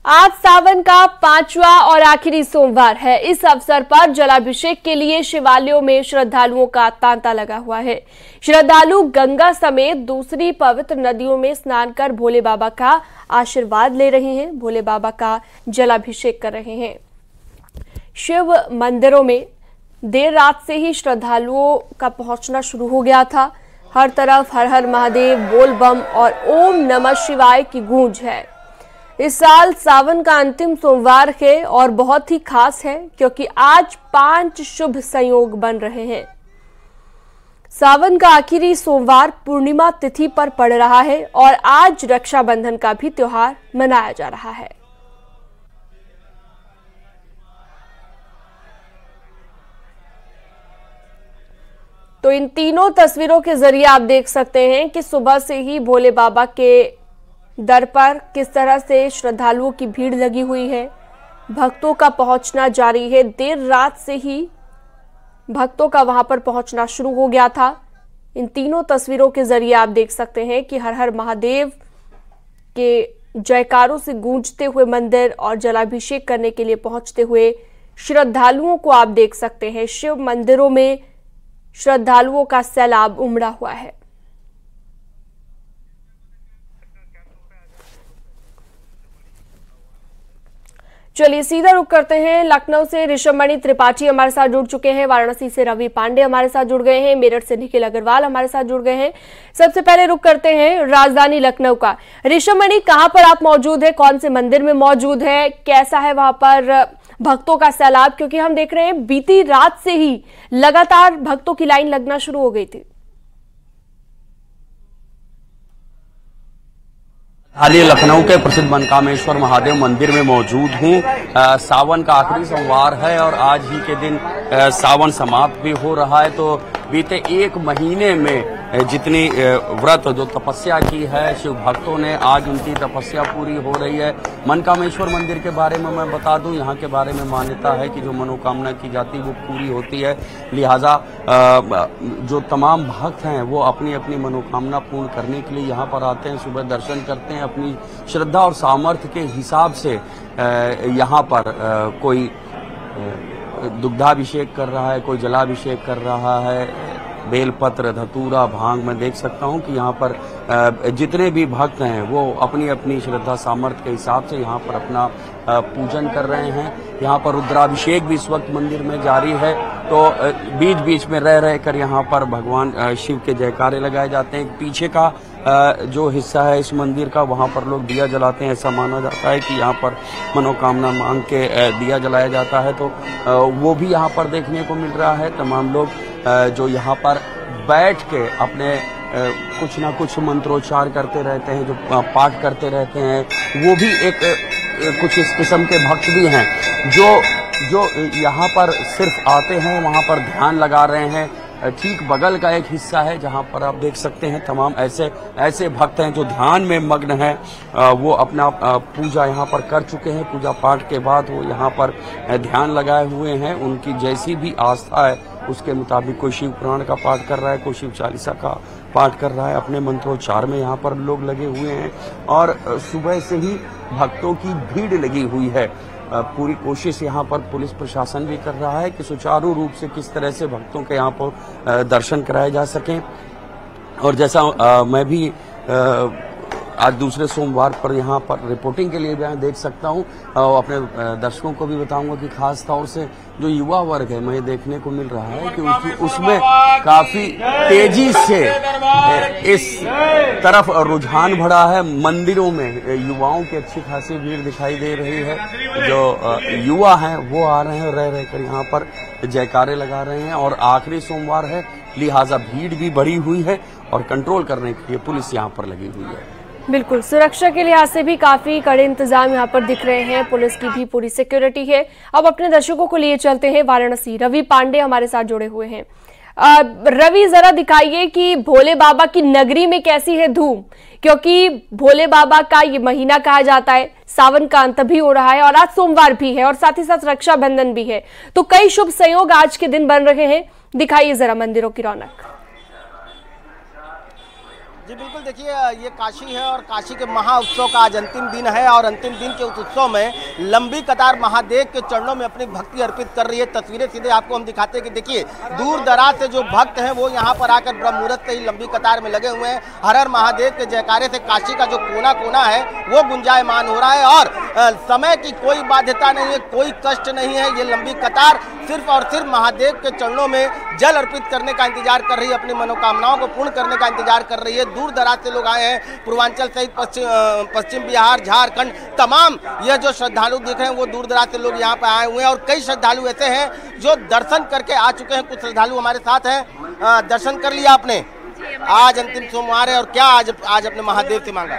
आज सावन का 5वां और आखिरी सोमवार है। इस अवसर पर जलाभिषेक के लिए शिवालयों में श्रद्धालुओं का तांता लगा हुआ है। श्रद्धालु गंगा समेत दूसरी पवित्र नदियों में स्नान कर भोले बाबा का आशीर्वाद ले रहे हैं, भोले बाबा का जलाभिषेक कर रहे हैं। शिव मंदिरों में देर रात से ही श्रद्धालुओं का पहुंचना शुरू हो गया था। हर तरफ हर हर महादेव, बोल बम और ओम नमः शिवाय की गूंज है। इस साल सावन का अंतिम सोमवार है और बहुत ही खास है क्योंकि आज 5 शुभ संयोग बन रहे हैं। सावन का आखिरी सोमवार पूर्णिमा तिथि पर पड़ रहा है और आज रक्षाबंधन का भी त्योहार मनाया जा रहा है। तो इन तीनों तस्वीरों के जरिए आप देख सकते हैं कि सुबह से ही भोले बाबा के दर पर किस तरह से श्रद्धालुओं की भीड़ लगी हुई है। भक्तों का पहुंचना जारी है। देर रात से ही भक्तों का वहां पर पहुंचना शुरू हो गया था। इन तीनों तस्वीरों के जरिए आप देख सकते हैं कि हर हर महादेव के जयकारों से गूंजते हुए मंदिर और जलाभिषेक करने के लिए पहुंचते हुए श्रद्धालुओं को आप देख सकते हैं। शिव मंदिरों में श्रद्धालुओं का सैलाब उमड़ा हुआ है। चलिए सीधा रुख करते हैं लखनऊ से। ऋषभमणि त्रिपाठी हमारे साथ जुड़ चुके हैं। वाराणसी से रवि पांडे हमारे साथ जुड़ गए हैं। मेरठ से निखिल अग्रवाल हमारे साथ जुड़ गए हैं। सबसे पहले रुख करते हैं राजधानी लखनऊ का। ऋषभमणि, कहां पर आप मौजूद है, कौन से मंदिर में मौजूद है, कैसा है वहां पर भक्तों का सैलाब? क्योंकि हम देख रहे हैं बीती रात से ही लगातार भक्तों की लाइन लगना शुरू हो गई थी। हाल ही लखनऊ के प्रसिद्ध मनकामेश्वर महादेव मंदिर में मौजूद हूँ। सावन का आखिरी सोमवार है और आज ही के दिन सावन समाप्त भी हो रहा है। तो बीते 1 महीने में जितनी व्रत जो तपस्या की है शिव भक्तों ने, आज उनकी तपस्या पूरी हो रही है। मनकामेश्वर मंदिर के बारे में मैं बता दूं, यहाँ के बारे में मान्यता है कि जो मनोकामना की जाती है वो पूरी होती है। लिहाजा जो तमाम भक्त हैं वो अपनी अपनी मनोकामना पूर्ण करने के लिए यहाँ पर आते हैं, सुबह दर्शन करते हैं। अपनी श्रद्धा और सामर्थ्य के हिसाब से यहाँ पर कोई दुग्धाभिषेक कर रहा है, कोई जलाभिषेक कर रहा है, बेलपत्र, धतूरा, भांग। मैं देख सकता हूं कि यहाँ पर जितने भी भक्त हैं वो अपनी अपनी श्रद्धा सामर्थ्य के हिसाब से यहाँ पर अपना पूजन कर रहे हैं। यहाँ पर रुद्राभिषेक भी इस वक्त मंदिर में जारी है। तो बीच बीच में रह रहकर यहाँ पर भगवान शिव के जयकारे लगाए जाते हैं। पीछे का जो हिस्सा है इस मंदिर का, वहाँ पर लोग दिया जलाते हैं। ऐसा माना जाता है कि यहाँ पर मनोकामना मांग के दिया जलाया जाता है। तो वो भी यहाँ पर देखने को मिल रहा है। तमाम लोग जो यहाँ पर बैठ के अपने कुछ ना कुछ मंत्रोच्चार करते रहते हैं, जो पाठ करते रहते हैं, वो भी कुछ इस किस्म के भक्त भी हैं जो यहाँ पर सिर्फ आते हैं, वहाँ पर ध्यान लगा रहे हैं। ठीक बगल का एक हिस्सा है जहाँ पर आप देख सकते हैं तमाम ऐसे भक्त हैं जो ध्यान में मग्न हैं। वो अपना पूजा यहाँ पर कर चुके हैं। पूजा पाठ के बाद वो यहाँ पर ध्यान लगाए हुए हैं। उनकी जैसी भी आस्था है उसके मुताबिक कोई शिव पुराण का पाठ कर रहा है, कोई शिव चालीसा का पाठ कर रहा है। अपने मंत्रोच्चार में यहाँ पर लोग लगे हुए हैं और सुबह से ही भक्तों की भीड़ लगी हुई है। पूरी कोशिश यहाँ पर पुलिस प्रशासन भी कर रहा है कि सुचारू रूप से किस तरह से भक्तों के यहाँ पर दर्शन कराए जा सकें। और जैसा मैं भी आज दूसरे सोमवार पर यहाँ पर रिपोर्टिंग के लिए मैं देख सकता हूँ, अपने दर्शकों को भी बताऊंगा कि खास तौर से जो युवा वर्ग है, मैं देखने को मिल रहा है कि उसमें काफी तेजी से इस तरफ रुझान बढ़ा है। मंदिरों में युवाओं की अच्छी खासी भीड़ दिखाई दे रही है। जो युवा हैं वो आ रहे हैं, रह रहकर यहाँ पर जयकारे लगा रहे हैं। और आखिरी सोमवार है, लिहाजा भीड़ भी बढ़ी हुई है और कंट्रोल करने के लिए पुलिस यहाँ पर लगी हुई है। बिल्कुल, सुरक्षा के लिहाज से भी काफी कड़े इंतजाम यहाँ पर दिख रहे हैं। पुलिस की भी पूरी सिक्योरिटी है। अब अपने दर्शकों को लिए चलते हैं वाराणसी। रवि पांडे हमारे साथ जुड़े हुए हैं। रवि, जरा दिखाइए कि भोले बाबा की नगरी में कैसी है धूम, क्योंकि भोले बाबा का ये महीना कहा जाता है, सावन का अंत भी हो रहा है और आज सोमवार भी है और साथ ही साथ रक्षाबंधन भी है। तो कई शुभ संयोग आज के दिन बन रहे हैं। दिखाइए जरा मंदिरों की रौनक। जी बिल्कुल, देखिए ये काशी है और काशी के महाउत्सव का आज अंतिम दिन है और अंतिम दिन के उस उत्सव में लंबी कतार महादेव के चरणों में अपनी भक्ति अर्पित कर रही है। तस्वीरें सीधे आपको हम दिखाते हैं कि देखिए दूर दराज से जो भक्त हैं वो यहाँ पर आकर ब्रह्म मुहूर्त से ही लंबी कतार में लगे हुए हैं। हर हर महादेव के जयकारे से काशी का जो कोना कोना है वो गुंजायमान हो रहा है और समय की कोई बाध्यता नहीं है, कोई कष्ट नहीं है। ये लंबी कतार सिर्फ और सिर्फ महादेव के चरणों में जल अर्पित करने का इंतजार कर रही है, अपनी मनोकामनाओं को पूर्ण करने का इंतजार कर रही है। दूर दराज से लोग आए हैं, पूर्वांचल सहित पश्चिम बिहार, झारखंड, तमाम यह जो श्रद्धालु दिख रहे हैं वो दूर दराज से लोग यहाँ पर आए हुए हैं। और कई श्रद्धालु ऐसे हैं जो दर्शन करके आ चुके हैं। कुछ श्रद्धालु हमारे साथ हैं। दर्शन कर लिया आपने? आज अंतिम सोमवार है और क्या आज अपने महादेव से मांगा?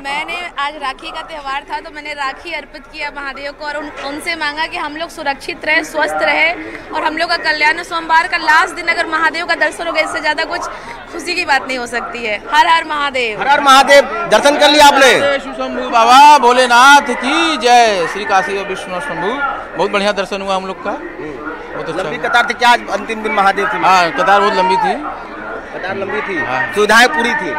मैंने आज राखी का त्यौहार था तो मैंने राखी अर्पित किया महादेव को और उनसे मांगा कि हम लोग सुरक्षित रहे, स्वस्थ रहे और हम लोग का कल्याण। सोमवार का लास्ट दिन अगर महादेव का दर्शन हो गया, इससे ज्यादा कुछ खुशी की बात नहीं हो सकती है। हर हर महादेव, हर हर महादेव। दर्शन कर लिया आपने? शंभू बाबा भोलेनाथ की जय। श्री काशी और विष्णु शंभू, बहुत बढ़िया दर्शन हुआ हम लोग का, बहुत अच्छा। लंबी कतार थी क्या आज अंतिम दिन महादेव से? हाँ, कतार बहुत लंबी थी। कतार लंबी थी, सुविधाएं पूरी थी,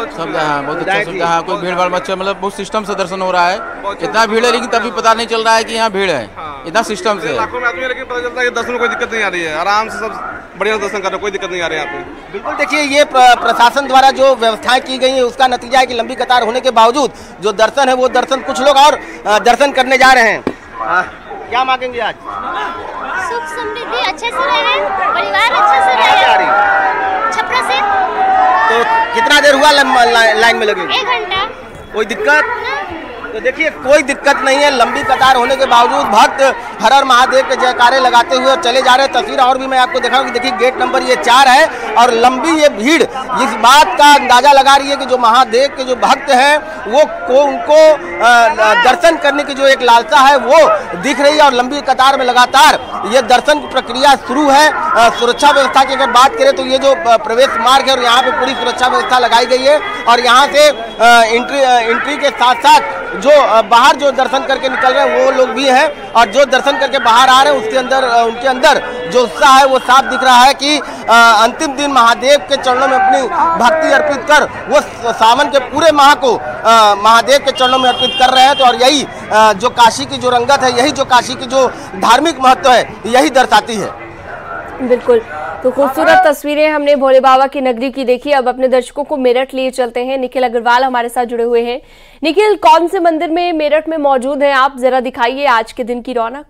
सब बहुत अच्छा सुविधा है। कोई भीड़ भाड़ मत, मतलब बहुत सिस्टम से दर्शन हो रहा है। इतना भीड़ है लेकिन तभी पता नहीं चल रहा है कि यहाँ भीड़ है, इतना सिस्टम से। लाखों में आदमी है लेकिन पता चलता है कि दर्शन में कोई दिक्कत नहीं आ रही है, आराम से सब बढ़िया दर्शन कर रहे हैं, कोई दिक्कत नहीं आ रही है यहाँ पे। बिल्कुल, देखिए ये प्रशासन द्वारा जो व्यवस्थाएं की गई है उसका नतीजा है कि लंबी कतार होने के बावजूद जो दर्शन है वो दर्शन कुछ लोग और दर्शन करने जा रहे हैं। क्या मांगेंगे आज? सुख समृद्धि अच्छे से रहे, परिवार अच्छे से रहे। छपरा से। तो कितना देर हुआ लाइन में लगे? 1 घंटा। कोई दिक्कत? तो देखिए कोई दिक्कत नहीं है। लंबी कतार होने के बावजूद भक्त हर हर महादेव के जयकारे लगाते हुए और चले जा रहे हैं। तस्वीर और भी मैं आपको दिखाऊं कि देखिए गेट नंबर ये 4 है और लंबी ये भीड़ इस बात का अंदाजा लगा रही है कि जो महादेव के जो भक्त हैं वो उनको दर्शन करने की जो एक लालसा है वो दिख रही है और लंबी कतार में लगातार ये दर्शन की प्रक्रिया शुरू है। सुरक्षा व्यवस्था की अगर बात करें तो ये जो प्रवेश मार्ग है और यहाँ पे पूरी सुरक्षा व्यवस्था लगाई गई है और यहाँ से एंट्री के साथ साथ जो बाहर जो दर्शन करके निकल रहे हैं वो लोग भी हैं और जो दर्शन करके बाहर आ रहे हैं उनके अंदर जो उत्साह है वो साफ दिख रहा है कि अंतिम दिन महादेव के चरणों में अपनी भक्ति अर्पित कर वो सावन के पूरे माह को महादेव के चरणों में अर्पित कर रहे हैं। तो और यही जो काशी की जो रंगत है, यही जो काशी की जो धार्मिक महत्व है, यही दर्शाती है। बिल्कुल, तो खूबसूरत तस्वीरें हमने भोले बाबा की नगरी की देखी। अब अपने दर्शकों को मेरठ लिए चलते हैं। निखिल अग्रवाल हमारे साथ जुड़े हुए हैं। निखिल, कौन से मंदिर में मेरठ में मौजूद हैं आप? जरा दिखाइए आज के दिन की रौनक।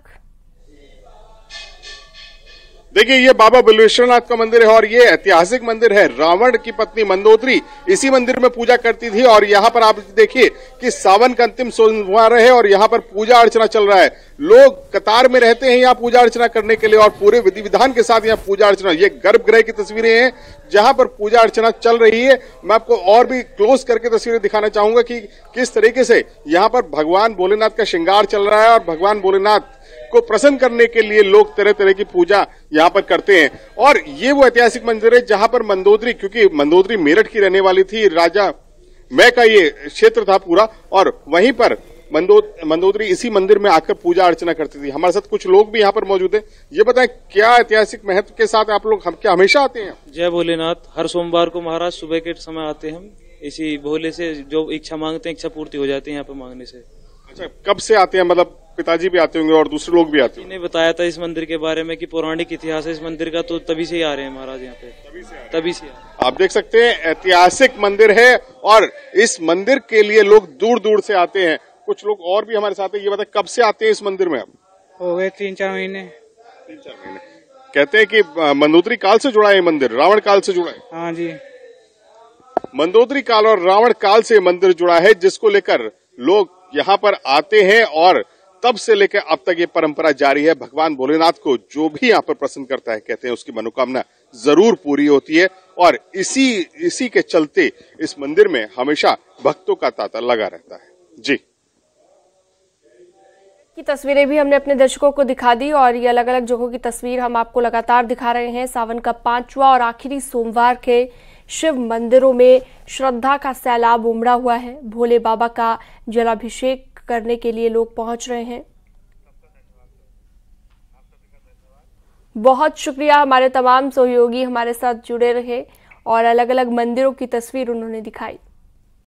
देखिए ये बाबा बिल्वेश्वरनाथ का मंदिर है और ये ऐतिहासिक मंदिर है। रावण की पत्नी मंदोदरी इसी मंदिर में पूजा करती थी और यहाँ पर आप देखिए कि सावन का अंतिम सोमवार है और यहाँ पर पूजा अर्चना चल रहा है। लोग कतार में रहते हैं यहाँ पूजा अर्चना करने के लिए और पूरे विधि विधान के साथ यहाँ पूजा अर्चना। ये गर्भगृह की तस्वीरें हैं जहाँ पर पूजा अर्चना चल रही है। मैं आपको और भी क्लोज करके तस्वीरें दिखाना चाहूंगा कि किस तरीके से यहाँ पर भगवान भोलेनाथ का श्रृंगार चल रहा है और भगवान भोलेनाथ को प्रसन्न करने के लिए लोग तरह तरह की पूजा यहाँ पर करते हैं। और ये वो ऐतिहासिक मंदिर है जहाँ पर मंदोदरी, क्योंकि मंदोदरी मेरठ की रहने वाली थी, राजा मैं का ये क्षेत्र था पूरा, और वहीं पर मंदोदरी इसी मंदिर में आकर पूजा अर्चना करती थी। हमारे साथ कुछ लोग भी यहाँ पर मौजूद हैं। ये बताएं क्या ऐतिहासिक महत्व के साथ आप लोग क्या हमेशा आते हैं? जय भोलेनाथ। हर सोमवार को महाराज सुबह के समय आते हैं हम। इसी भोले से जो इच्छा मांगते हैं इच्छा पूर्ति हो जाती है यहाँ पे मांगने से। अच्छा, कब से आते हैं? मतलब पिताजी भी आते होंगे और दूसरे लोग भी आते हैं? इन्हें बताया था इस मंदिर के बारे में कि पौराणिक इतिहास है इस मंदिर का, तो तभी से ही आ रहे हैं महाराज यहाँ पे। तभी से आप देख सकते हैं ऐतिहासिक मंदिर है और इस मंदिर के लिए लोग दूर दूर से आते हैं। कुछ लोग और भी हमारे साथ हैं। ये बताए कब से आते हैं इस मंदिर में? हो गए 3-4 महीने। 3-4 महीने। कहते हैं कि मंदोदरी काल से जुड़ा है मंदिर, रावण काल से जुड़ा है। हाँ जी, मंदोदरी काल और रावण काल से मंदिर जुड़ा है, जिसको लेकर लोग यहाँ पर आते हैं और तब से लेकर अब तक ये परंपरा जारी है। भगवान भोलेनाथ को जो भी यहाँ पर प्रसन्न करता है, कहते हैं उसकी मनोकामना जरूर पूरी होती है और इसी के चलते इस मंदिर में हमेशा भक्तों का तांता लगा रहता है। जी, की तस्वीरें भी हमने अपने दर्शकों को दिखा दी और ये अलग अलग जगहों की तस्वीर हम आपको लगातार दिखा रहे हैं। सावन का 5वां और आखिरी सोमवार के शिव मंदिरों में श्रद्धा का सैलाब उमड़ा हुआ है। भोले बाबा का जलाभिषेक करने के लिए लोग पहुंच रहे हैं। बहुत शुक्रिया, हमारे तमाम सहयोगी हमारे साथ जुड़े रहे और अलग अलग मंदिरों की तस्वीर उन्होंने दिखाई।